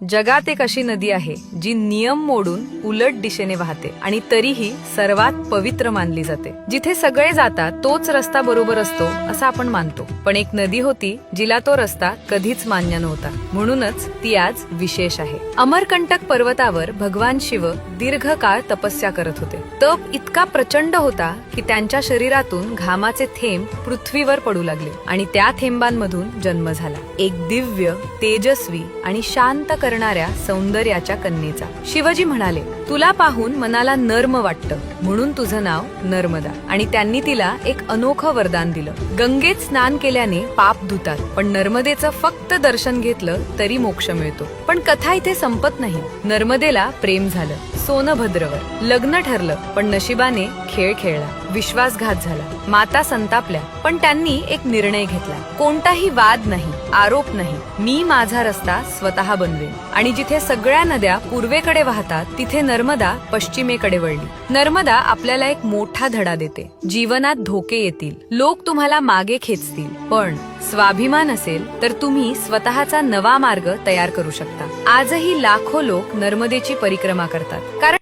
जगात एक अशी नदी आहे जी नियम मोडून उलट दिशेने वाहते आणि तरीही सर्वात पवित्र मानली जाते। जिथे सगळे जातात तोच रस्ता बरोबर असतो असं आपण मानतो, पण एक नदी होती जिला तो रस्ता कधीच मान्य नव्हता, म्हणूनच ती आज विशेष आहे। अमरकंटक पर्वतावर भगवान शिव दीर्घ काळ तपस्या करत होते। तप इतका प्रचंड होता की त्यांच्या शरीरातून घामाचे थेंब पृथ्वीवर पडू लागले आणि त्या थेंबांमधून जन्म झाला एक दिव्य, तेजस्वी आणि शांत करणाऱ्या सौंदर्याच्या कन्येचा। शिवजी म्हणाले, तुला पाहून मनाला नर्म वाटतं, म्हणून तुझं नाव नर्मदा। आणि त्यांनी तिला एक अनोखं वरदान दिलं, गंगेत स्नान केल्याने पाप धुतात, पण नर्मदेचं फक्त दर्शन घेतलं तरी मोक्ष मिळतो। पण कथा इथे संपत नाही। नर्मदेला प्रेम झालं, सोनभद्रवर लग्न ठरलं, पण नशिबाने खेळ खेळला, विश्वासघात झाला, माता संतापल्या, पण त्यांनी एक निर्णय घेतला, कोणताही वाद नाही, आरोप नाही, मी माझा रस्ता स्वतः बनवेन। आणि जिथे सगळ्या नद्या पूर्वेकडे वाहतात तिथे नर्मदा पश्चिमेकडे वळली। नर्मदा आपल्याला एक मोठा धडा देते, जीवनात धोके येतील, लोक तुम्हाला मागे खेचतील, पण स्वाभिमान असेल तर तुम्ही स्वतःचा नवा मार्ग तयार करू शकता। आजही लाखो लोक नर्मदेची परिक्रमा करतात, कारण